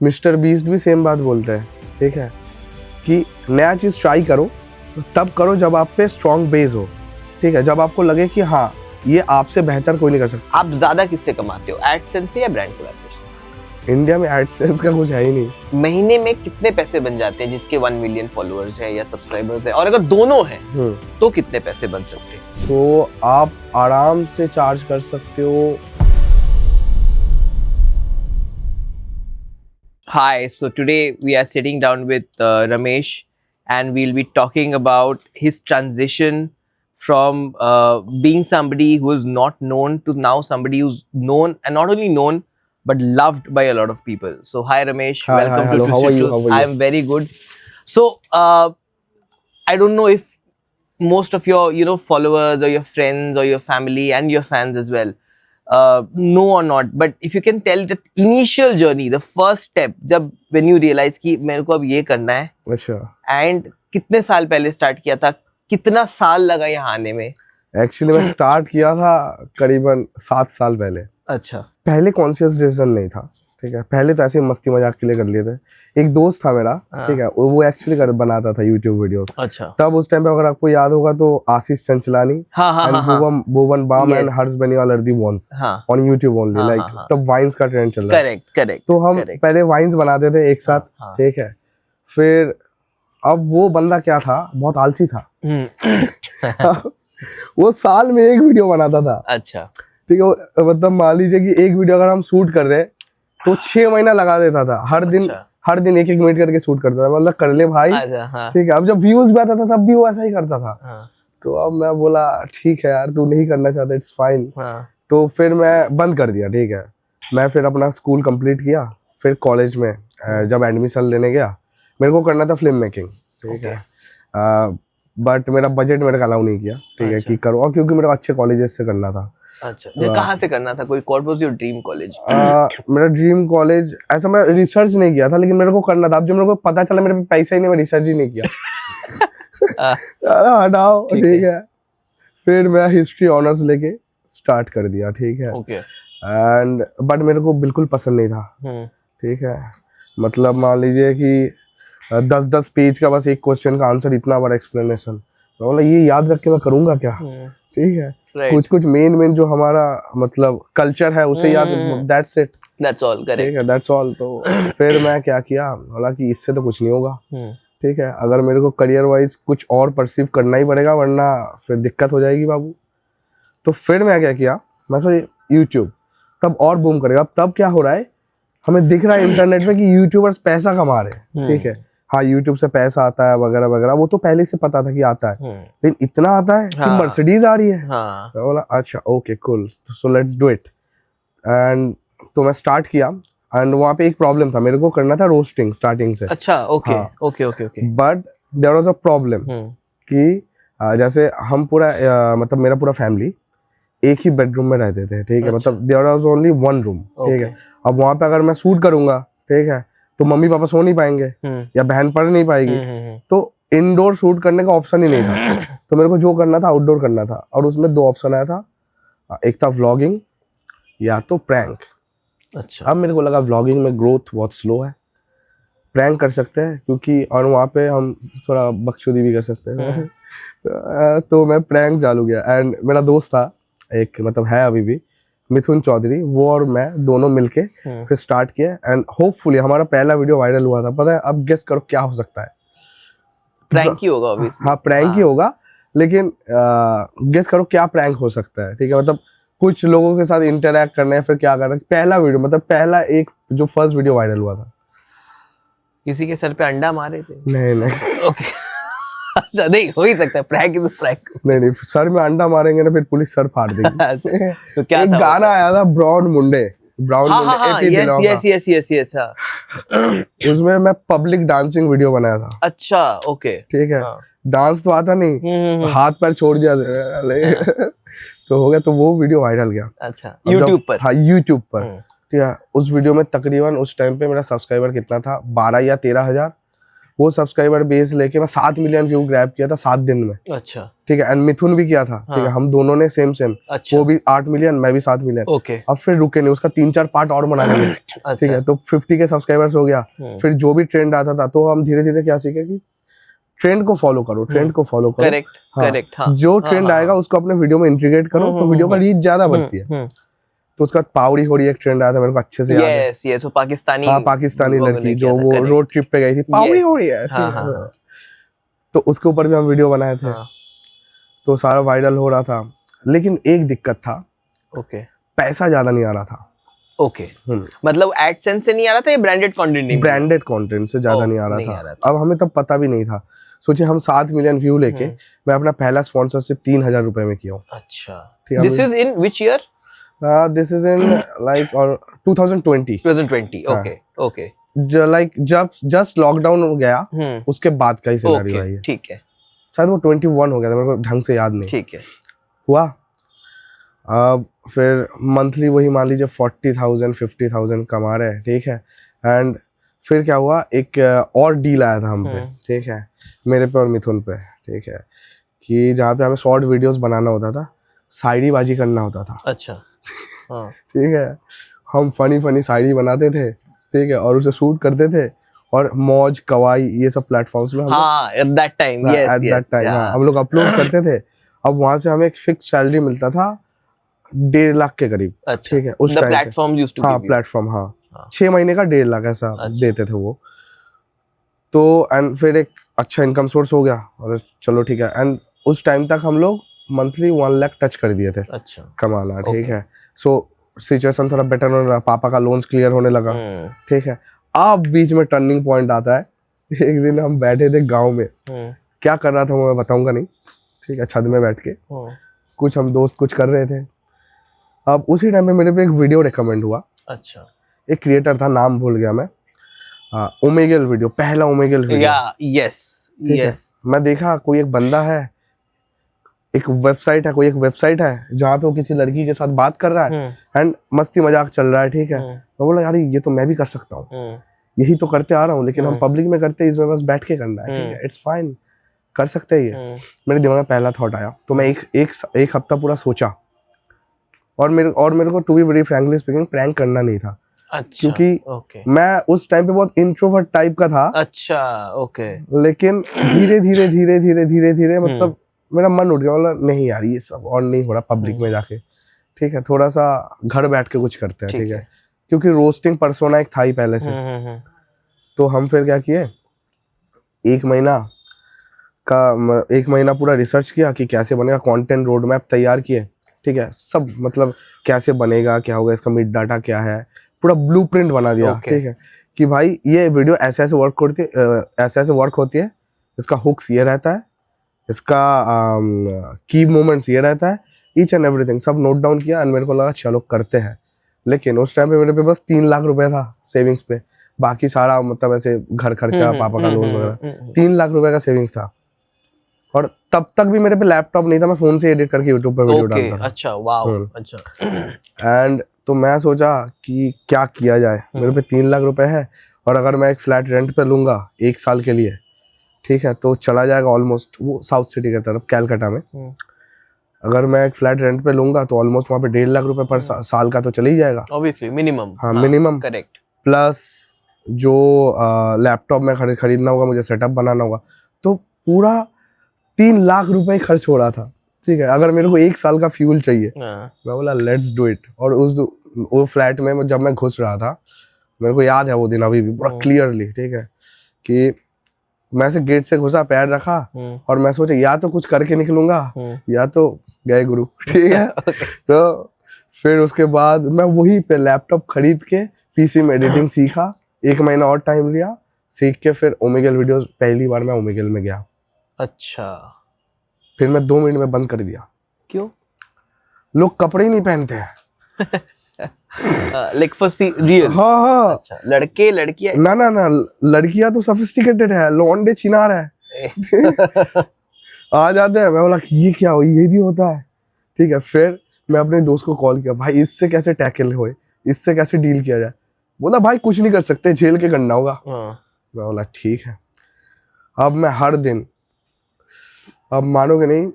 Mister beast भी same बात बोलते हैं, ठीक है, कि नया चीज़ ट्राई करो तब करो जब आप पे स्ट्रॉन्ग बेस हो, ठीक है, जब आपको लगे कि हाँ ये आपसे बेहतर कोई नहीं कर सकता। आप ज्यादा किससे कमाते हो, एडसेंस से या ब्रांड कोलैबोरेशन? इंडिया में एडसेंस का कुछ है ही नहीं। महीने में कितने पैसे बन जाते हैं जिसके 1 मिलियन फॉलोअर्स है या सब्सक्राइबर्स है, और अगर दोनों हैं तो कितने पैसे बन सकते हैं? तो आप आराम से चार्ज कर सकते हो। Hi, so today we are sitting down with Ramesh, and we'll be talking about his transition from being somebody who is not known to now somebody who's known, and not only known but loved by a lot of people. So hi Ramesh, Hi, welcome hello. to How are Twisted you? Truth. How are you? I am very good. So I don't know if most of your followers or your friends or your family and your fans as well know or not, but if you can tell that initial journey, the first step, जब when you realize कि मेरे को अब ये करना है, अच्छा, and कितने साल पहले स्टार्ट किया था, कितना साल लगा यहाँ आने में? एक्चुअली मैं स्टार्ट किया था करीबन 7 साल पहले। अच्छा, पहले कॉन्शियस डिसीजन नहीं था, ठीक है, पहले तो ऐसे ही मस्ती मजाक के लिए कर लिए थे। एक दोस्त था मेरा, ठीक है, वो एक्चुअली बनाता था यूट्यूब वीडियोस। अच्छा, तब उस टाइम पे अगर आपको याद होगा तो Ashish Chanchlani Bhuvan Bam and Harsh Beniwal are the ones on YouTube only, like तब वाइन्स का ट्रेंड चल रहा है। करेक्ट। तो हम पहले वाइन्स बनाते थे एक साथ, ठीक है। फिर अब वो बंदा क्या था, बहुत आलसी था। वो साल में एक वीडियो बनाता था। अच्छा, ठीक है, मतलब मान लीजिए कि एक वीडियो अगर हम शूट कर रहे हैं तो 6 महीना लगा देता था। हर दिन 1-1 मिनट करके शूट करता था। मतलब कर ले भाई, ठीक है। अब जब व्यूज भी आता था तब भी वो ऐसा ही करता था। तो अब मैं बोला ठीक है यार, तू नहीं करना चाहता, इट्स फाइन। तो फिर मैं बंद कर दिया, ठीक है। मैं फिर अपना स्कूल कंप्लीट किया। फिर कॉलेज में जब एडमिशन लेने गया, मेरे को करना था फिल्म मेकिंग, ठीक है। बट मेरा बजट मेरे को अलाउ नहीं किया, ठीक है, कि करो। और क्योंकि मेरे को अच्छे कॉलेजेस से करना था। अच्छा, कहाँ से करना था? कोई what was your dream college? मेरा ड्रीम कॉलेज, ऐसा मैं रिसर्च नहीं किया था, लेकिन मेरे को करना था। अब जब मेरे को पता चला मेरे पे पैसा ही नहीं, मैं रिसर्च ही नहीं किया। हटाओ, ठीक है। फिर मैं हिस्ट्री ऑनर्स लेके स्टार्ट कर दिया, ठीक है। एंड बट मेरे को बिल्कुल पसंद नहीं था, ठीक है। मतलब मान लीजिए कि 10-10 पेज का बस एक क्वेश्चन का आंसर, इतना बड़ा एक्सप्लेनेशन, मतलब ये याद रख के मैं करूँगा क्या, ठीक है। कुछ मेन जो हमारा मतलब कल्चर है उसे याद, that's it, that's all, correct, ठीक है, दैट्स ऑल। तो फिर मैं क्या किया, बोला कि इससे तो कुछ नहीं होगा, ठीक है। अगर मेरे को करियर वाइज कुछ और परसीव करना ही पड़ेगा, वरना फिर दिक्कत हो जाएगी बाबू। तो फिर मैं क्या किया, मैं सोचा यूट्यूब तब और बूम करेगा। अब तब क्या हो रहा है, हमें दिख रहा है इंटरनेट पे कि यूट्यूबर्स पैसा कमा रहे हैं, ठीक है। हाँ, यूट्यूब से पैसा आता है वगैरह वगैरह, वो तो पहले से पता था कि आता है, लेकिन इतना आता है कि मर्सिडीज आ रही है। मैं बोला अच्छा okay cool, so let's do it. And तो मैं स्टार्ट किया। एंड वहाँ पे एक प्रॉब्लम था, मेरे को करना था रोस्टिंग स्टार्टिंग से। अच्छा, okay. But there was a problem कि जैसे हम पूरा मतलब मेरा पूरा फैमिली एक ही बेडरूम में रहते थे, ठीक है। मतलब देयर वाज ओनली 1 रूम, ठीक है। अब वहाँ पे अगर मैं शूट करूंगा, ठीक है, तो मम्मी पापा सो नहीं पाएंगे या बहन पढ़ नहीं पाएगी। तो इनडोर शूट करने का ऑप्शन ही नहीं था। तो मेरे को जो करना था आउटडोर करना था। और उसमें 2 ऑप्शन आया था, एक था व्लॉगिंग या तो प्रैंक। अच्छा, अब मेरे को लगा व्लॉगिंग में ग्रोथ बहुत स्लो है, प्रैंक कर सकते हैं, क्योंकि और वहाँ पे हम थोड़ा बकचोदी भी कर सकते हैं। तो मैं प्रैंक चालू किया। एंड मेरा दोस्त था एक, मतलब है अभी भी, मिथुन चौधरी, वो और मैं दोनों मिलके फिर स्टार्ट किया। एंड होपफुली हमारा पहला वीडियो वायरल हुआ था। पता है अब गेस करो क्या हो सकता है? प्रैंक ही होगा ऑब्वियसली। हाँ, प्रैंक ही होगा, लेकिन गेस करो क्या प्रैंक हो सकता है, ठीक है। मतलब कुछ लोगों के साथ इंटरैक्ट करना है, फिर क्या करना है। पहला वीडियो, मतलब पहला एक जो फर्स्ट वीडियो वायरल हुआ था, किसी के सर पे अंडा मारे थे? नहीं। ओके। अच्छा, नहीं हो ही सकता है, प्रैंक इज प्रैंक। नहीं, सर में अंडा मारेंगे ना फिर पुलिस सर फाड़ देगी। तो क्या एक था गाना आया था ब्राउन मुंडे, यस। उसमें मैं पब्लिक डांसिंग वीडियो बनाया था। अच्छा, ओके, ठीक है। डांस तो आता नहीं, हाथ पैर छोड़ दिया। तो हो गया, तो वो वीडियो वायरल गया। अच्छा, यूट्यूब पर? हाँ, यूट्यूब पर, ठीक है। उस वीडियो में तकरीबन उस टाइम पे मेरा सब्सक्राइबर कितना था, 12 या 13 हजार। वो सब्सक्राइबर बेस लेके मैं 7 मिलियन व्यू ग्रैब किया था 7 दिन में। अच्छा ठीक है, एंड मिथुन भी किया था। ठीक है, हम दोनों ने सेम। अच्छा वो भी 8 मिलियन, मैं भी 7 मिलियन। ओके अब फिर रुके नहीं, उसका 3-4 पार्ट और बना लिए। अच्छा ठीक है, तो 50 के सब्सक्राइबर्स हो गया। फिर जो भी ट्रेंड आता था तो हम धीरे धीरे क्या सीखे कि ट्रेंड को फॉलो करो, ट्रेंड को फॉलो करो। Correct correct. हाँ जो ट्रेंड आएगा उसको अपने वीडियो में इंटीग्रेट करो, तो वीडियो का रीच ज्यादा बढ़ती है। तो उसका बाद पावड़ी हो रही एक ट्रेंड आया था, मेरे को अच्छे से याद है। यस यस, वो पाकिस्तानी, हाँ, पाकिस्तानी लोगों ने लड़की किया जो था, वो correct. रोड ट्रिप पे गई थी, पावड़ी Yes. हो रही है। हाँ, हाँ. तो उसके ऊपर भी हम वीडियो बनाए थे। हाँ. तो सारा वायरल हो रहा था, लेकिन एक दिक्कत था, ओके पैसा ज्यादा नहीं आ रहा था। ओके, मतलब एडसेंस से नहीं आ रहा था या ब्रांडेड कंटेंट नहीं? ब्रांडेड कंटेंट से ज्यादा नहीं आ रहा था। अब हमें तब पता भी नहीं था। सोचिए हम 7 मिलियन व्यू लेके मैं अपना पहला स्पॉन्सरशिप 3,000 रुपए में किया हूँ। अच्छा, this is in which year? This is in like और 2020। ओके ओके, लाइक जब जस्ट लॉकडाउन हो गया उसके बाद का ही सिनेरियो है ये। ठीक है, शायद वो 21 हो गया था, मेरे को ढंग से याद नहीं। ठीक है, हुआ। अब फिर मंथली वही मान लीजिए 40,000 50,000 कमा रहे हैं। ठीक है, एंड फिर क्या हुआ, एक और डील आया था हम पे। ठीक है, मेरे पे और मिथुन पे। ठीक है, कि जहाँ पे हमें शॉर्ट वीडियोस बनाना होता था, शायरीबाजी करना होता था। अच्छा हाँ ठीक है, हम फनी शायरी बनाते थे। ठीक है, और उसे शूट करते थे, और मौज कवाई ये सब प्लेटफॉर्म्स में हाँ at that time, yes at that time हम लोग अपलोड करते थे। अब वहां से हमें एक फिक्स सैलरी मिलता था 1.5 लाख के करीब। अच्छा, ठीक है, उस टाइम प्लेटफॉर्म यूज्ड टू हाँ, गिव यू, प्लेटफॉर्म, हाँ 6 महीने का 1.5 लाख ऐसा देते थे वो। तो एंड फिर एक अच्छा इनकम सोर्स हो गया, और चलो ठीक है। एंड उस टाइम तक हम लोग मंथली 1 लाख टच कर दिए थे। अच्छा कमाना। ठीक है, सो सिचुएशन थोड़ा बेटर होने लगा, पापा का लोन्स क्लियर होने लगा। ठीक है, अब बीच में टर्निंग पॉइंट आता है। एक दिन हम बैठे थे गांव में, क्या कर रहा था वो मैं बताऊंगा नहीं। ठीक है, छत में बैठ के कुछ हम दोस्त कुछ कर रहे थे। अब उसी टाइम में मेरे पे एक वीडियो रिकमेंड हुआ। अच्छा, एक क्रिएटर था, नाम भूल गया मैं। ओमेगल वीडियो, पहला ओमेगल वीडियो। यस यस, मैं देखा कोई एक बंदा है, एक वेबसाइट है जहाँ पे वो किसी लड़की के साथ बात कर रहा है, एंड मस्ती मजाक चल रहा है। ठीक है, मैं बोला यार ये तो मैं भी कर सकता हूँ, यही तो करते आ रहा हूँ, लेकिन हम पब्लिक में करते हैं, इसमें बस बैठ के करना है। ठीक है, इट्स फाइन, कर सकते हैं ये। मेरे दिमाग में पहला थॉट आया, तो मैं एक हफ्ता पूरा सोचा, और मेरे को to be very frankly speaking prank करना नहीं था। अच्छा, क्योंकि मैं उस टाइम पे बहुत इंट्रोवर्ट टाइप का था। अच्छा ओके, लेकिन धीरे धीरे मतलब मेरा मन उठ गया, मतलब नहीं यार ये सब और नहीं हो रहा पब्लिक में जाके। ठीक है, थोड़ा सा घर बैठ के कुछ करते हैं। ठीक है, क्योंकि रोस्टिंग पर्सोना एक था ही पहले से। तो हम फिर क्या किए, एक महीना पूरा रिसर्च किया कि कैसे बनेगा, कंटेंट रोड मैप तैयार किए। ठीक है, सब मतलब कैसे बनेगा, क्या होगा, इसका मिड डाटा क्या है, पूरा ब्लूप्रिंट बना दिया। ठीक है, कि भाई ये वीडियो ऐसे वर्क होती है, इसका हुक्स ये रहता है, इसका की मोमेंट्स ये रहता है, ईच एंड एवरीथिंग सब नोट डाउन किया। एंड मेरे को लगा चलो करते हैं। लेकिन उस टाइम पे मेरे पे बस 3 लाख रुपए था सेविंग्स पे, बाकी सारा मतलब ऐसे घर खर्चा, पापा का लोन वगैरह, 3 लाख रुपए का सेविंग्स था। और तब तक भी मेरे पे लैपटॉप नहीं था, मैं फोन से एडिट करके यूट्यूब पे वीडियो डालता था। अच्छा वाओ, अच्छा। एंड तो मैं सोचा कि क्या किया जाए, मेरे पे 3 लाख रुपए है, और अगर मैं एक फ्लैट रेंट पे लूंगा 1 साल के लिए, ठीक है, तो चला जाएगा ऑलमोस्ट वो साउथ सिटी की तरफ, कैलकाटा में। अगर मैं एक फ्लैट रेंट पे लूंगा तो ऑलमोस्ट वहाँ पे 1.5 लाख रुपए पर साल का तो चल ही जाएगा, ऑब्वियसली मिनिमम। हाँ मिनिमम, करेक्ट। प्लस जो लैपटॉप में खरीदना होगा, मुझे सेटअप बनाना होगा, तो पूरा 3 लाख रुपए खर्च हो रहा था। ठीक है, अगर मेरे को 1 साल का फ्यूल चाहिए, मैं बोला लेट्स डू इट। और वो फ्लैट में जब मैं घुस रहा था, मेरे को याद है वो दिन अभी भी पूरा क्लियरली। ठीक है, कि मैं से गेट से घुसा, पैर रखा, और मैं सोचा या तो कुछ करके निकलूंगा, या तो गए गुरु। ठीक है, तो फिर उसके बाद मैं वही पे लैपटॉप खरीद के पीसी में एडिटिंग सीखा, 1 महीना और टाइम लिया, सीख के फिर ओमेगल वीडियोस, पहली बार मैं ओमेगल में गया। अच्छा, फिर मैं 2 मिनट में बंद कर दिया। क्यों? लोग कपड़े ही नहीं पहनते हैं। Like for real? हाँ। अच्छा, लड़के लड़कियां? ना, लड़कियां तो सोफिस्टिकेटेड है, लौंडे चिनार है। आ जाते हैं, मैं बोला ये क्या हो, ये भी होता है। ठीक है, फिर मैं अपने दोस्त को कॉल किया, भाई इससे कैसे टैकल होए, इससे कैसे डील किया जाए। बोला भाई कुछ नहीं कर सकते, झेल के करना होगा। मैं बोला ठीक है। अब मैं हर दिन, अब मानोगे नहीं,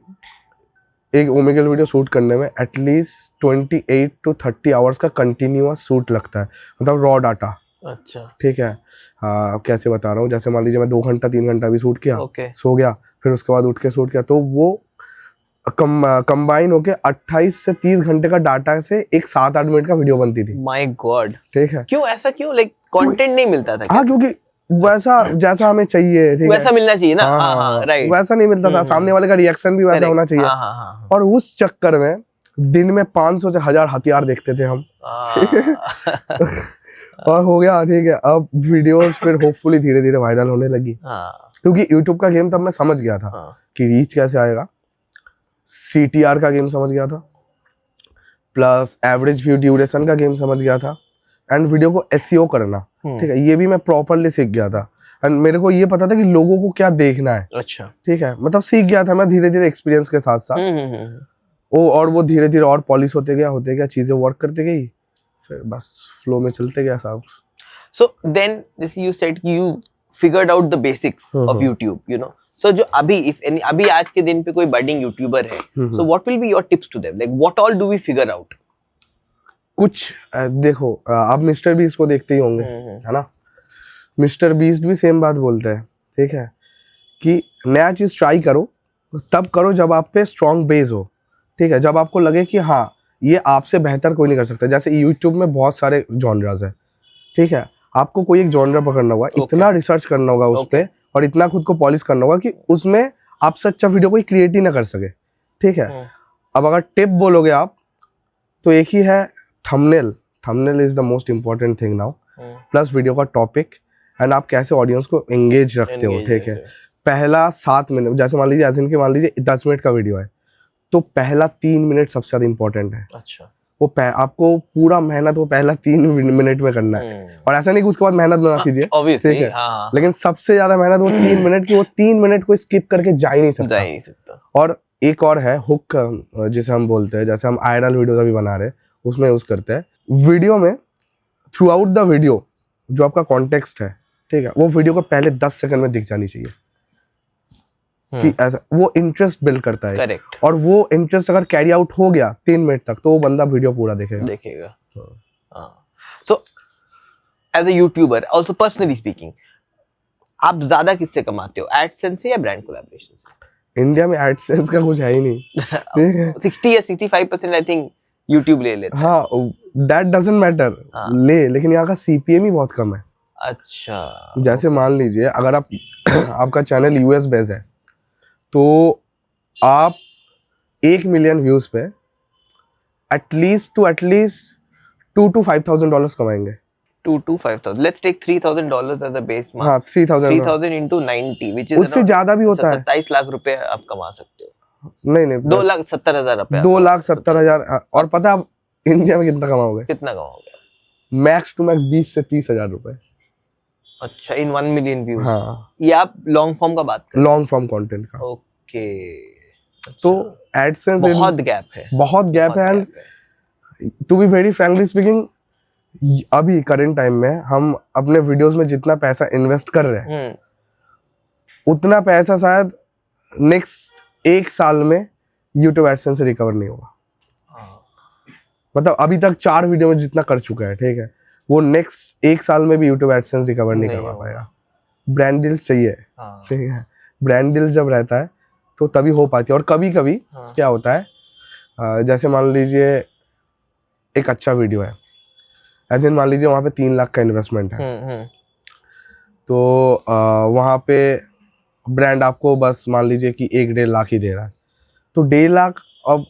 एक ओमेगल वीडियो शूट करने में एटलीस्ट 28 to 30 आवर्स का कंटिन्यूअस शूट लगता है, मतलब रॉ डाटा। अच्छा, ठीक है, कैसे बता रहा हूँ, जैसे मान लीजिए मैं 2 घंटा 3 घंटा भी शूट किया, ओके, सो गया, फिर उसके बाद उठ के शूट किया, तो वो कंबाइन होके 28 से 30 घंटे का डाटा से एक 7-8 मिनट का वीडियो बनती थी। माय गॉड, ठीक है, क्यों ऐसा, क्यों लाइक कंटेंट नहीं मिलता था हाँ क्या? क्योंकि वैसा जैसा हमें चाहिए, ठीक है, वैसा मिलना चाहिए ना, हाँ हाँ, राइट, वैसा नहीं मिलता था, सामने वाले का रिएक्शन भी वैसा होना चाहिए। हाँ हाँ हाँ और उस चक्कर में दिन में 500 से 1000 हथियार देखते थे हम। और हो गया, ठीक है, अब वीडियोस फिर होपफुली धीरे धीरे वायरल होने लगी, क्योंकि यूट्यूब का गेम तब मैं समझ गया था कि रीच कैसे आएगा, CTR का गेम समझ गया था, प्लस एवरेज व्यू ड्यूरेशन का गेम समझ गया था, एंड वीडियो को SEO करना, ठीक है, ये भी मैं प्रॉपरली सीख गया था। एंड मेरे को ये पता था कि लोगों को क्या देखना है। अच्छा, ठीक है, मतलब सीख गया था मैं धीरे धीरे एक्सपीरियंस के साथ साथ। वो धीरे धीरे और पॉलिश होते गया, चीजें वर्क करते गई, फिर बस फ्लो में चलते गया सब। So then this you said you figured out the basics of YouTube, you know. So जो अभी आज के दिन पे कोई budding YouTuber है, so what will be your tips to them? Like what all do we figure out? कुछ देखो, आप मिस्टर बीस्ट को देखते ही होंगे, है ना, मिस्टर बीस्ट भी सेम बात बोलते हैं, ठीक है, कि नया चीज ट्राई करो, तब करो जब आप पे स्ट्रॉन्ग बेस हो, ठीक है, जब आपको लगे कि हाँ ये आपसे बेहतर कोई नहीं कर सकता। जैसे यूट्यूब में बहुत सारे जॉनरास है, ठीक है, आपको कोई एक जॉनरा पकड़ना होगा, इतना रिसर्च करना होगा उस पे, और इतना खुद को पॉलिश करना होगा कि उसमें आपसे अच्छा वीडियो कोई क्रिएट ही ना कर सके, ठीक है। अब अगर टिप बोलोगे आप, तो एक ही है, thumbnail is the most important thing now, plus video का टॉपिक, एंड आप कैसे ऑडियंस को एंगेज रखते हो, ठीक है। पहला 7 मिनट, जैसे मान लीजिए ऐसे मान लीजिए 10 मिनट का वीडियो है, तो पहला 3 मिनट सबसे ज्यादा इंपॉर्टेंट है। अच्छा, वो आपको पूरा मेहनत वो पहला 3 मिनट में करना है, और ऐसा नहीं कि उसके बाद मेहनत ना कीजिए, ठीक है, लेकिन सबसे ज्यादा मेहनत वो 3 मिनट की, वो 3 मिनट को स्किप करके जा ही नहीं सकता। और एक और है हुक, जिसे हम बोलते हैं, जैसे हम आयरल वीडियोस अभी बना रहे हैं उसमें यूज करते हैं। वीडियो में थ्रू आउट द वीडियो जो आपका कॉन्टेक्स्ट है, ठीक है, वो वीडियो को पहले 10 सेकंड में दिख जानी चाहिए, कि ऐसा वो इंटरेस्ट बिल्ड करता है। करेक्ट। और वो इंटरेस्ट अगर कैरी आउट हो गया 3 मिनट तक, तो वो बंदा वीडियो पूरा देखेगा। So as a YouTuber, also personally speaking, आप ज्यादा किससे कमाते हो, एडसेंस से या ब्रांड कोलैबोरेशन से? इंडिया में एडसेंस का कुछ है ही नहीं। 60 या 65% आई थिंक यूट्यूब ले लेता है। हाँ, दैट डजंट मैटर, लेकिन यहाँ का CPM ही बहुत कम है। अच्छा, जैसे मान लीजिए अगर आप आपका चैनल US बेस है, तो आप 1 मिलियन व्यूज पे एटलीस्ट $2,000 to $5,000 कमाएंगे। 2 to 5,000, let's take $3,000 as a base mark। हाँ, 3,000 into 90, which is उससे ज्यादा भी होता है। 27 लाख रुपए आप कमा सकते हो। नहीं 2,70,000 रुपए। 2,70,000। और पता है आप इंडिया में कितना कमाओगे? कितना कमाओगे? मैक्स टू मैक्स 20 से 30,000 रुपए। अच्छा, इन 1 मिलियन व्यूज। हाँ, ये आप लॉन्ग फॉर्म का बात कर रहे हैं? लॉन्ग फॉर्म कंटेंट का। ओके। तो एडसेंस बहुत गैप है, and to be very frankly speaking, अभी करंट टाइम में हम अपने वीडियोस में जितना पैसा इन्वेस्ट कर रहे हैं, उतना पैसा शायद नेक्स्ट 1 साल में यूट्यूब एडसेंस से रिकवर नहीं होगा। मतलब अभी तक 4 वीडियो में जितना कर चुका है, ठीक है, वो नेक्स्ट 1 साल में भी यूट्यूब एडसेंस रिकवर नहीं करवा पाएगा। ब्रांड डील्स चाहिए, ठीक है, ब्रांड डील्स जब रहता है तो तभी हो पाती है। और कभी कभी क्या होता है, जैसे मान लीजिए एक अच्छा वीडियो है, ऐसे मान लीजिए वहाँ पे 3 लाख का इन्वेस्टमेंट है, तो वहाँ पे ब्रांड आपको बस मान लीजिए कि 1-1.5 लाख ही दे रहा है, तो 1.5 लाख, अब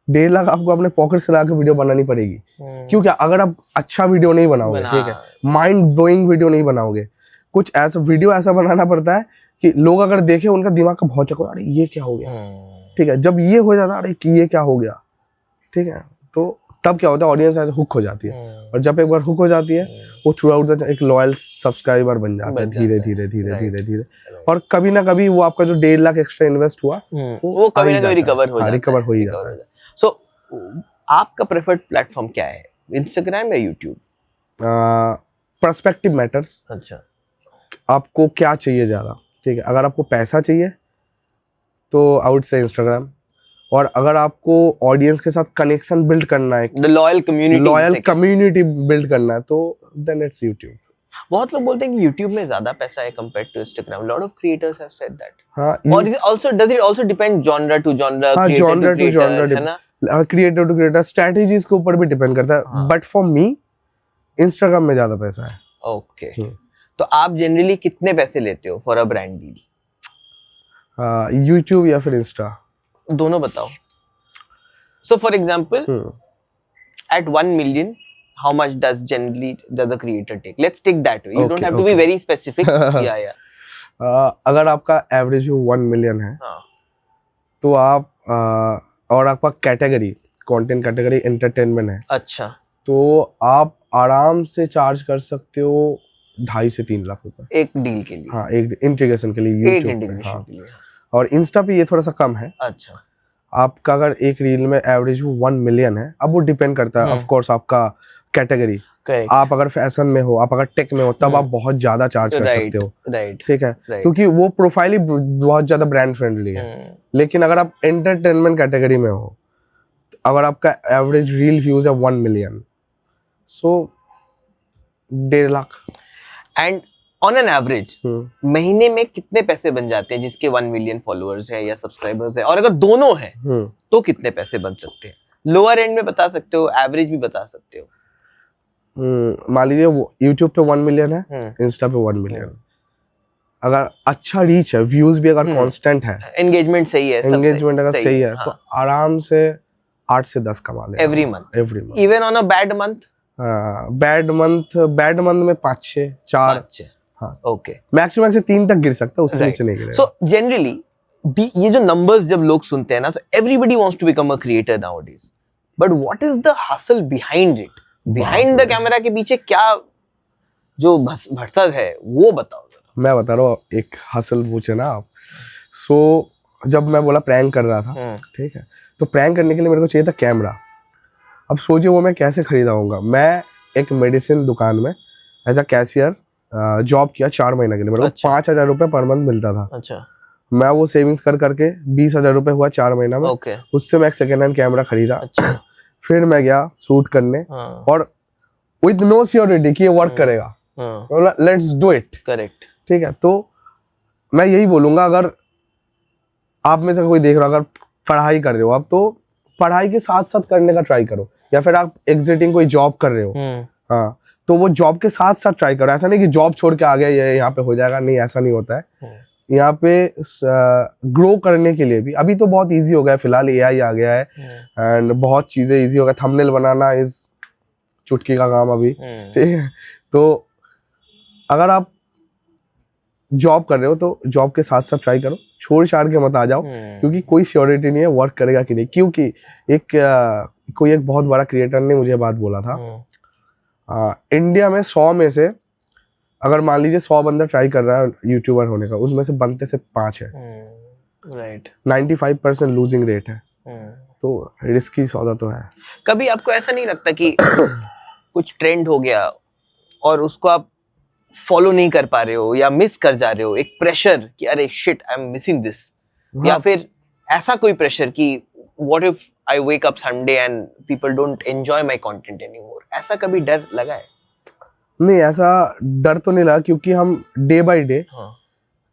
1.5 लाख आपको अपने पॉकेट से ला के वीडियो बनानी पड़ेगी। क्यों? क्या अगर आप अच्छा वीडियो नहीं बनाओगे, ठीक है, माइंड ब्लोइंग वीडियो नहीं बनाओगे, कुछ ऐसा वीडियो ऐसा बनाना पड़ता है कि लोग अगर देखे उनका दिमाग का बहुत चक्कर, अरे ये क्या हो गया, ठीक है, जब ये हो जाता है, अरे कि ये क्या हो गया, ठीक है, तो तब क्या होता है, ऑडियंस ऐसे हुक हो जाती है। और जब एक बार हुक हो जाती है, वो थ्रू आउट द एक लॉयल सब्सक्राइबर बन जाता है, धीरे धीरे। और कभी ना कभी वो आपका जो 1.5 लाख एक्स्ट्रा इन्वेस्ट हुआ, वो कभी ना कभी रिकवर हो ही जाता है। सो आपका प्रेफर्ड प्लेटफॉर्म क्या है, इंस्टाग्राम या यूट्यूब? Perspective matters. अच्छा, आपको क्या चाहिए ज्यादा, ठीक है, अगर आपको पैसा चाहिए तो आई वुड से इंस्टाग्राम, और अगर आपको ऑडियंस के साथ कनेक्शन बिल्ड करना है, द लॉयल कम्युनिटी बिल्ड करना है, तो देन इट्स यूट्यूब। बहुत लोग बोलते हैं कि YouTube में ज्यादा पैसा है compared to Instagram. Lot of creators have said that. हाँ, Or does it also depend genre to genre, हाँ, creator genre to creator, genre है ना? क्रिएटर टू क्रिएटर, स्ट्रेटेजीज के ऊपर भी डिपेंड करता है, हाँ। बट फॉर मी इंस्टाग्राम में ज्यादा पैसा है। Okay. तो आप जनरली कितने पैसे लेते हो for a brand deal? YouTube या फिर इंस्टा? दोनों बताओ। So for example, at 1 million, how much does a creator take? Let's take that way. You don't have to be very specific. Yeah. अगर आपका एवरेज 1 मिलियन है, हाँ. तो आप और आपका कैटेगरी, कंटेंट कैटेगरी एंटरटेनमेंट है, अच्छा, तो आप आराम से चार्ज कर सकते हो 2.5 से 3 लाख रुपए एक डील के लिए। हाँ, एक इंटीग्रेशन के लिए यूट्यूब पे। हाँ, के लिए। और इंस्टा पे ये थोड़ा सा कम है। अच्छा, आपका अगर एक रील में एवरेज 1 मिलियन है, अब वो डिपेंड करता है ऑफ कोर्स आपका कैटेगरी। आप अगर फैशन में हो, आप अगर टेक में हो, तब आप बहुत ज्यादा चार्ज कर सकते हो। ठीक है, क्योंकि वो प्रोफाइल ही बहुत ज्यादा ब्रांड फ्रेंडली है। लेकिन अगर आप एंटरटेनमेंट कैटेगरी में हो, अगर आपका एवरेज रील व्यूज है 1 million, so 1.5 lakh. And on an average महीने में कितने पैसे बन जाते हैं जिसके 1 मिलियन फॉलोअर्स है या सब्सक्राइबर्स है? और अगर दोनों है तो कितने पैसे बन सकते हैं? लोअर एंड में बता सकते हो, एवरेज भी बता सकते हो। मान लीजिए यूट्यूब पे 1 मिलियन है, इंस्टा पे 1 मिलियन। अगर अच्छा रीच है, व्यूज भी अगर कांस्टेंट है, एंगेजमेंट सही है, एंगेजमेंट अगर सही है, तो आराम से 8 से 10 कमा ले every month. Even on a bad month? Bad month में 5-6 4। हाँ, ओके, मैक्सिमम से 3 तक गिर सकता है, उससे नीचे नहीं गिरेगा। सो जनरली ये जो नंबर्स जब लोग सुनते हैं ना, so everybody wants to become a creator nowadays, but what is the hustle behind it? Behind the camera के पीछे क्या जो भरसक है वो बताओ जरा। मैं बता रहा हूँ, एक हसल पूछे ना आप। सो जब मैं बोला प्रैंक कर रहा था, ठीक है, तो प्रैंक करने के लिए मेरे को चाहिए था कैमरा। अब सोचिए वो मैं कैसे खरीदाऊंगा। मैं एक मेडिसिन दुकान में एज अ कैशियर जॉब किया 4 महीने के लिए। मेरे को 5,000 रुपए पर मंथ मिलता था। अच्छा, मैं वो सेविंग्स कर करके 20,000 रुपए हुआ 4 महीना में। उससे मैं एक सेकेंड हैंड कैमरा खरीदा। अच्छा। फिर मैं गया शूट करने, और विद नो सियोरिटी कि ये वर्क करेगा, लेट्स डू इट। करेक्ट, ठीक है। तो मैं यही बोलूंगा, अगर आप में से कोई देख रहा, अगर पढ़ाई कर रहे हो आप, तो पढ़ाई के साथ साथ करने का ट्राई करो, या फिर आप एग्जिटिंग कोई जॉब कर रहे हो, हाँ, तो वो जॉब के साथ साथ ट्राई करो। ऐसा नहीं कि जॉब छोड़ के आ गया ये यहाँ पे हो जाएगा, नहीं, ऐसा नहीं होता है। यहाँ पे ग्रो करने के लिए भी अभी तो बहुत इजी हो गया है, फिलहाल एआई आ गया है, एंड बहुत चीजें इजी हो गया। थंबनेल बनाना इज चुटकी का काम अभी, ठीक है। तो अगर आप जॉब कर रहे हो तो जॉब के साथ साथ ट्राई करो, छोड़ छाड़ के मत आ जाओ, क्योंकि कोई श्योरिटी नहीं है वर्क करेगा कि नहीं। क्योंकि कोई एक बहुत बड़ा क्रिएटर ने मुझे बात बोला था, इंडिया में 100 में से अगर मान लीजिए 100 बंदा ट्राई कर रहा है यूट्यूबर होने का, उसमें से बनते से 5 है। राइट, 95% लूजिंग रेट है। तो रिस्की सौदा तो है। कभी आपको ऐसा नहीं लगता कि कुछ ट्रेंड हो गया और उसको आप फॉलो नहीं कर पा रहे हो या मिस कर जा रहे हो, एक प्रेशर कि अरे shit I am missing this, या फिर ऐसा कोई प्रेशर कि what if I wake up Sunday and people don't enjoy my content anymore? ऐसा कभी डर लगा है? नहीं, ऐसा डर तो नहीं लगा, क्योंकि हम डे बाय डे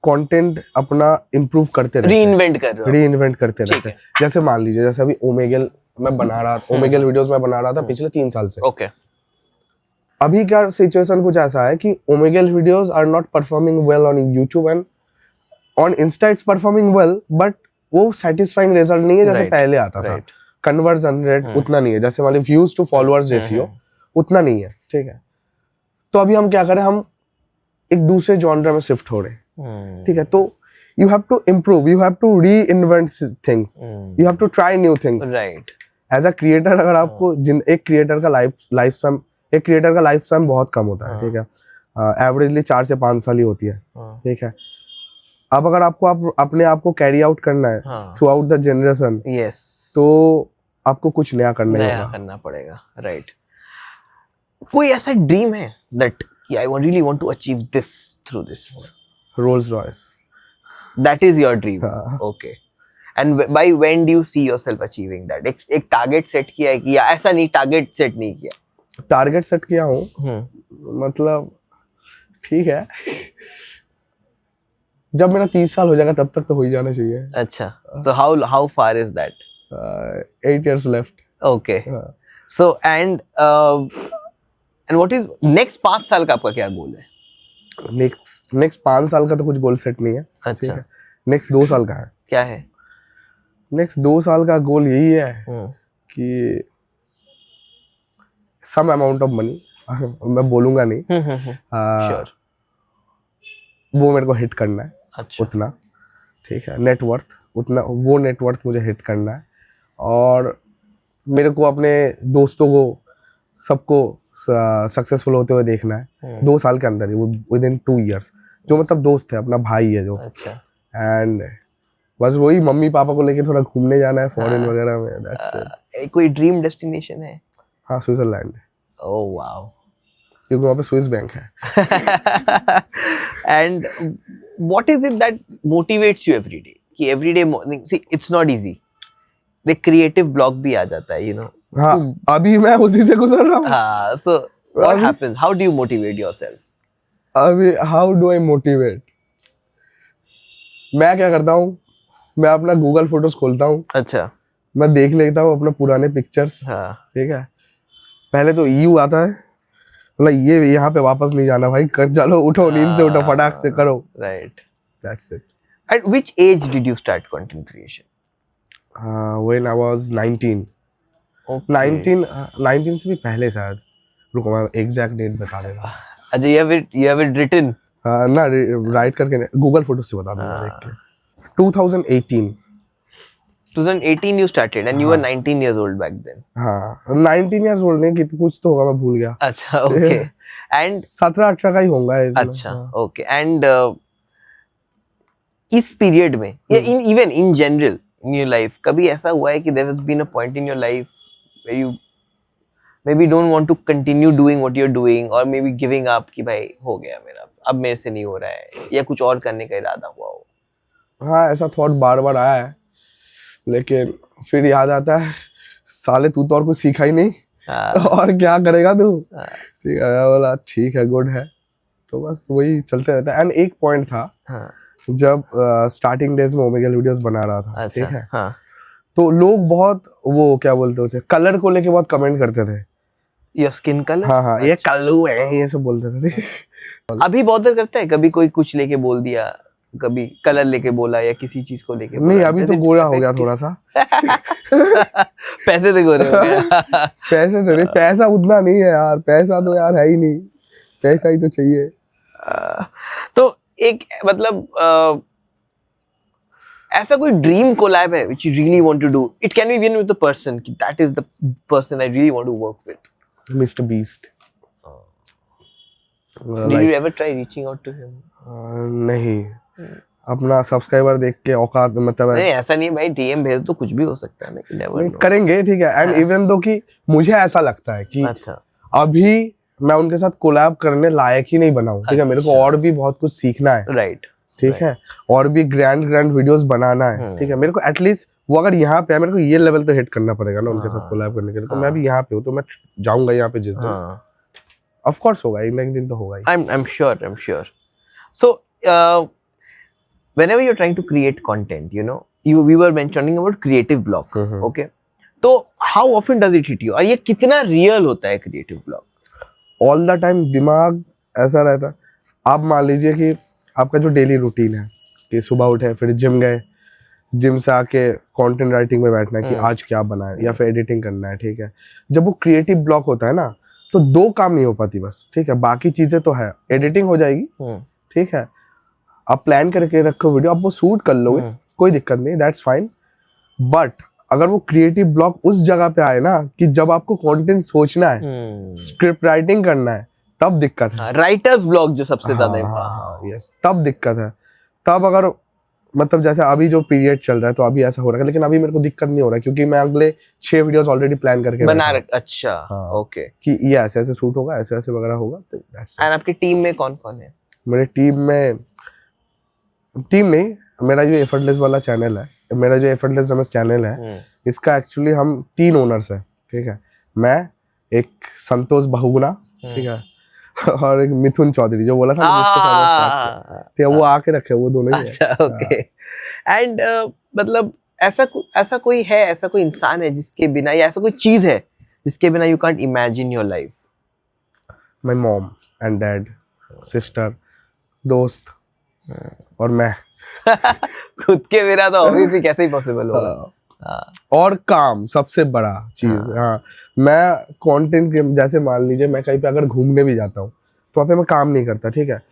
कंटेंट अपना इम्प्रूव करते रहते हैं, रीइन्वेंट करते रहते हैं। जैसे मान लीजिए, जैसे अभी ओमेगल मैं बना रहा था, ओमेगल वीडियोस मैं बना रहा था पिछले 3 साल से। ओके। अभी क्या सिचुएशन कुछ ऐसा है कि Omegle videos are not performing well on YouTube, and on Insta it's performing well, but वो सेटिस्फाइंग रिजल्ट नहीं है जैसे पहले आता था। कन्वर्जन रेट उतना नहीं है, जैसे मान लीजिए व्यूज टू फॉलोअर्स रेशियो उतना नहीं है, ठीक है। तो अभी हम क्या करें, हम एक दूसरे जॉनर में शिफ्ट हो रहे हैं, ठीक है। तो you have to improve, you have to reinvent things, you have to try new things, right? as a creator, अगर आपको एक क्रिएटर का लाइफ टाइम बहुत कम होता है, ठीक है, एवरेजली 4 से 5 साल ही होती है, ठीक है। अब अगर आपको अपने आप को कैरी आउट करना है थ्रू आउट द जनरेशन, तो आपको कुछ नया करना पड़ेगा, राइट? कोई ऐसा ड्रीम है that I really want to achieve this through this? Rolls Royce. That is your dream. हाँ. Okay. And by when do you see yourself achieving that? एक target set किया है कि या ऐसा नहीं target set नहीं किया? टारगेट सेट किया हूँ, मतलब ठीक है, जब मेरा 30 साल हो जाएगा तब तक तो हो ही जाना चाहिए. अच्छा. So how far is that? 8 years left. Okay. हाँ. So and what is next 5 साल का आपका क्या गोल है? नेक्स्ट 5 साल का तो कुछ गोल सेट नहीं है. अच्छा. नेक्स्ट 2 साल का है. क्या है? नेक्स्ट 2 साल का गोल यही है कि सम अमाउंट ऑफ मनी, मैं बोलूंगा नहीं, Sure. वो मेरे को हिट करना है. अच्छा. उतना, ठीक है, नेटवर्थ उतना, वो नेटवर्थ मुझे हिट करना है. और मेरे को अपने दोस्तों को सबको सक्सेसफुल होते हुए देखना है 2 साल के अंदर ही, विद इन 2 years. जो मतलब दोस्त है, अपना भाई है जो. अच्छा. एंड बस वही मम्मी पापा को लेके थोड़ा घूमने जाना है फॉरेन वगैरह में. That's it. कोई ड्रीम डेस्टिनेशन है? हाँ, स्विट्जरलैंड. Oh wow. क्योंकि वहाँ पे स्विस बैंक है. And what is it that motivates you every day? कि every day morning, see, it's not easy. The creative block भी आ जाता है, you know. हाँ, अभी मैं उसी से गुजर रहा हूँ. हाँ, so what happens? How do you motivate yourself? अभी how do I motivate? मैं क्या करता हूँ, मैं अपना गूगल फोटोज खोलता हूँ. अच्छा. मैं देख लेता हूँ अपने पुराने पिक्चर्स. हाँ. ठीक है, पहले तो यू आता है, मतलब ये यहाँ पे वापस नहीं जाना भाई, कर चलो, उठो नींद से, उठो, फटाक से करो. Right. That's it. At which age did you start content creation? When I was 19. Okay. 19 से भी पहले शायद. रुको मैं एग्जैक्ट डेट बता देगा. अच्छा, you have it written? हाँ ना, राइट करके गूगल फोटोज से बता दूंगा देख के. 2018. 2018 you started and you were 19 years old back then. हाँ, 19 years old नहीं, कि कुछ तो होगा, मैं भूल गया. अच्छा. Okay. And 17-18 का ही होगा. अच्छा. Okay. And इस पीरियड में या even in general in your life कभी ऐसा हुआ है कि there has been a point in your life where you maybe don't want to continue doing what you're doing or maybe giving up कि भाई हो गया मेरा, अब मेरे से नहीं हो रहा है, या कुछ और करने का इरादा हुआ हो? हाँ, ऐसा थॉट बार बार आया है, लेकिन फिर याद आता है, साले तू तो और कुछ सीखा ही नहीं, और क्या करेगा तू. ठीक है, मैं बोला ठीक है, गुड है. तो बस वही चलते रहता है. एंड एक पॉइंट था जब स्टार्टिंग डेज में ओमेगल वीडियोस बना रहा था. ठीक है. तो लोग बहुत वो क्या बोलते हैं उसे, कलर को लेके बहुत कमेंट करते थे. Your skin colour. हाँ, ये कल्लू है, ये सब बोलते थे. ठीक. अभी बॉदर करता है कभी कोई कुछ लेके बोल दिया, कभी कलर लेके बोला या किसी चीज को लेके? नहीं, अभी तो गोरा हो गया थोड़ा सा. पैसे से गोरे हो गया. पैसे से नहीं, पैसा उतना नहीं है यार, पैसा तो यार है ही नहीं, पैसा ही तो चाहिए. तो एक मतलब ऐसा कोई ड्रीम कोलैब है which you really want to do? It can be even with the person कि that is the person I really want to work with. Mr. Beast. Did you ever try reaching out to him? नहीं, अपना subscriber देख के औकात, मतलब नहीं ऐसा नहीं है भाई, डीएम भेज दो, कुछ भी हो सकता है ना, कि नेवर नो. करेंगे, ठीक है. एंड इवन दो कि मुझे ऐसा लगता है कि अच्छा, अभी मैं उनके साथ कोलैब करने लायक ही नहीं बना हूँ. ठीक है, मेरे को और भी बहुत कुछ सीखना है. राइट. ठीक है, और भी ग्रैंड वीडियोस बनाना है. ठीक है, मेरे को एटलीस्ट वो अगर यहाँ पे है, मेरे को ये लेवल तो हिट करना पड़ेगा ना उनके साथ कोलैब करने के लिए. तो मैं भी यहाँ पे हूँ, तो मैं जाऊंगा यहाँ पे जिस दिन. ऑफ कोर्स होगा, एक दिन तो होगा ही. I'm sure. So whenever you're trying to create content, you know, we were mentioning about creative block. Okay, तो how often does it hit you? और ये कितना रियल होता है creative block? All the time दिमाग ऐसा रहता है. आप मान लीजिए कि आपका जो डेली रूटीन है कि सुबह उठे, फिर जिम गए, जिम से आके कंटेंट राइटिंग में बैठना है कि आज क्या बनाए, या फिर एडिटिंग करना है. ठीक है, जब वो क्रिएटिव ब्लॉक होता है ना, तो 2 काम नहीं हो पाती बस. ठीक है, बाकी चीजें तो है, एडिटिंग हो जाएगी. ठीक है, आप प्लान करके रखो वीडियो, आप वो शूट कर लोगे, कोई दिक्कत नहीं, दैट्स फाइन. बट अगर वो क्रिएटिव ब्लॉक उस जगह पे आए ना कि जब आपको कंटेंट सोचना है, स्क्रिप्ट राइटिंग करना है, तब दिक्कत है. राइटर्स ब्लॉक जो सबसे ज्यादा. यस, तब दिक्कत है. तब अगर मतलब जैसे अभी जो पीरियड चल रहा है, तो अभी ऐसा हो रहा है, लेकिन अभी मेरे को दिक्कत नहीं हो रहा है, क्योंकि मैं अगले 6 वीडियोस ऑलरेडी प्लान करके बना रहा. अच्छा, ओके, कि ये ऐसे ऐसे शूट होगा, ऐसे ऐसे वगैरह होगा. तो दैट्स इट. एंड आपकी टीम में कौन कौन है? मेरे टीम में मेरा जो एफर्टलेस वाला चैनल है, मेरा जो एफर्टलेस रमेश चैनल है, इसका एक्चुअली हम 3 ओनर्स है, ठीक है। मैं, एक संतोष बहुगुणा, ठीक है, और एक मिथुन चौधरी, जो बोला था ना जिसके साथ स्टार्ट किया, तो वो आके रखे, वो दोनों ही है। अच्छा, ओके। एंड मतलब ऐसा कोई है, ऐसा कोई इंसान है जिसके बिना, या ऐसा कोई चीज है जिसके बिना you can't imagine your life? My mom and dad, sister, दोस्त और मैं। खुद के बिना तो ऑब्वियसली कैसे ही पॉसिबल होगा। और काम सबसे बड़ा चीज। हाँ, मैं कंटेंट के, जैसे मान लीजिए मैं कहीं पे अगर घूमने भी जाता हूँ तो वहाँ पे मैं काम नहीं करता, ठीक है,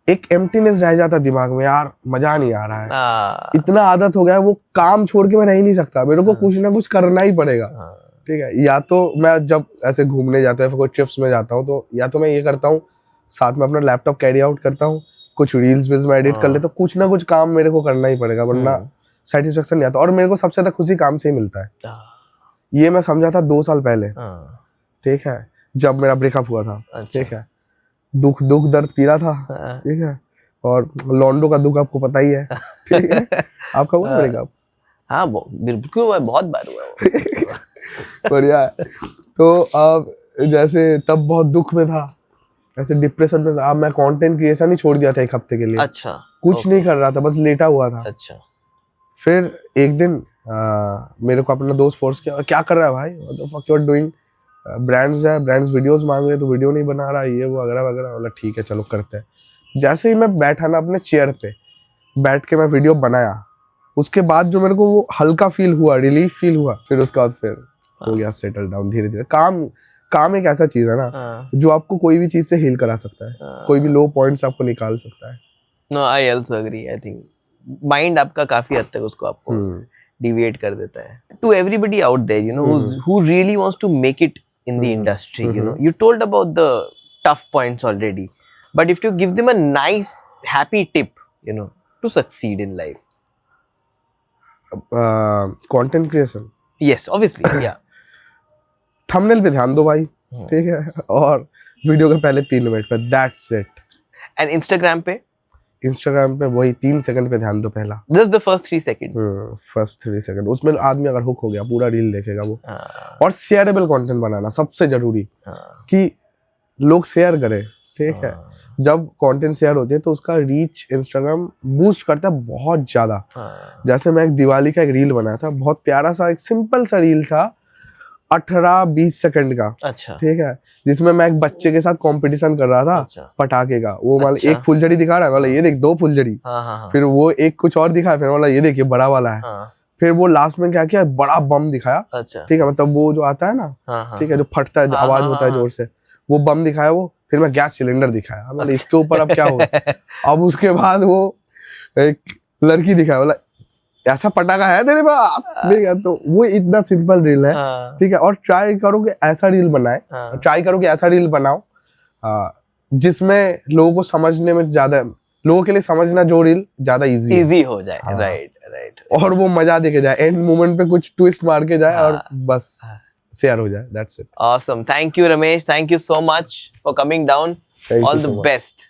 एक एम्प्टीनेस रह जाता दिमाग में, यार मजा नहीं आ रहा है, इतना आदत हो गया है, वो काम छोड़ के मैं रह ही नहीं सकता, मेरे को कुछ ना कुछ करना ही पड़ेगा, ठीक है। या तो मैं जब ऐसे घूमने जाता है, कोई ट्रिप्स में जाता हूँ, तो या तो मैं ये करता हूँ, साथ में अपना लैपटॉप कैरी आउट करता हूँ, कुछ रील्स में एडिट कर लेता हूँ, कुछ ना कुछ काम मेरे को करना ही पड़ेगा, वरना सेटिस्फेक्शन नहीं आता। और मेरे को सबसे ज्यादा खुशी काम से ही मिलता है। ये मैं समझा था 2 साल पहले, ठीक है, जब मेरा ब्रेकअप हुआ था, ठीक है, दुख दर्द पी रहा था, ठीक है, और लॉन्डो का दुख आपको पता ही है, ठीक है। आपका हुआ ब्रेकअप? हाँ, बिल्कुल हुआ, बहुत बार हुआ। बढ़िया है। तो अब जैसे तब बहुत दुख में था, ऐसे डिप्रेशन में। अब मैं कंटेंट क्रिएशन ही छोड़ दिया था 1 हफ्ते के लिए। अच्छा, कुछ नहीं कर रहा था, बस लेटा हुआ था। अच्छा। फिर एक दिन मेरे को अपना दोस्त फोर्स किया, क्या कर रहा है भाई, what the fuck you are doing, brands videos मांग रहे तो वीडियो नहीं बना रहा, ये वो वगैरह वगैरह। बोला ठीक है चलो करते हैं। जैसे ही मैं बैठा ना अपने चेयर पे बैठ के मैं वीडियो बनाया, उसके बाद जो मेरे को वो हल्का फील हुआ, रिलीफ फील हुआ, फिर उसके बाद फिर हो गया सेटल डाउन धीरे धीरे। काम एक ऐसा चीज है ना जो आपको कोई भी चीज से हील करा सकता है, कोई भी लो पॉइंट्स आपको निकाल सकता है। No, I also agree. I think mind आपका काफी हद तक उसको आपको डिविएट कर देता है। To everybody out there, you know, who really wants to make it in the industry, you know, you told about the tough points already, but if you give them a nice happy tip, you know, to succeed in life. Content creation, yes, obviously, yeah. Thumbnail पे ध्यान दो भाई, ठीक है, और video के पहले 3 minute पे, that's it. And Instagram पे वही 3 सेकंड पे ध्यान दो पहला, just the first 3 seconds. First 3 second, उसमें आदमी अगर हुक हो गया पूरा रील देखेगा वो। और शेयरेबल कंटेंट बनाना सबसे जरूरी, कि लोग शेयर करें, ठीक है। जब कंटेंट शेयर होते हैं तो उसका रीच इंस्टाग्राम बूस्ट करता है बहुत ज्यादा। जैसे मैं एक दिवाली का एक रील बनाया था, बहुत प्यारा सा एक सिंपल सा रील था, 18-20 सेकंड का, अच्छा, ठीक है, जिसमें मैं एक बच्चे के साथ कंपटीशन कर रहा था, अच्छा, पटाखे का। वो मतलब एक फुलझड़ी दिखा रहा है, मतलब ये देख 2 फुलझड़ी, फिर वो एक कुछ और दिखाया, फिर मतलब ये देखिए बड़ा वाला है, फिर वो लास्ट में क्या किया, बड़ा बम दिखाया, अच्छा, ठीक है, मतलब वो जो आता है ना, ठीक है, जो फटता है, जो आवाज होता है जोर से, वो बम दिखाया वो। फिर मैं गैस सिलेंडर दिखाया, मतलब इसके ऊपर अब क्या होगा। अब उसके बाद वो एक लड़की दिखाया, बोला ऐसा पटाखा है तेरे पास, ठीक है। तो वो इतना सिंपल रील है, ठीक है। और ट्राई करो कि ऐसा रील बनाए, ट्राई करो कि ऐसा रील बनाओ जिसमें लोगों को समझने में ज्यादा, लोगों के लिए समझना जो रील ज्यादा इजी हो जाए, राइट, और वो मजा देके जाए, एंड मोमेंट पे कुछ ट्विस्ट मार के जाए, और बस शेयर हो जाए, that's it. Awesome, thank you Ramesh, thank you so much for coming down, all the best.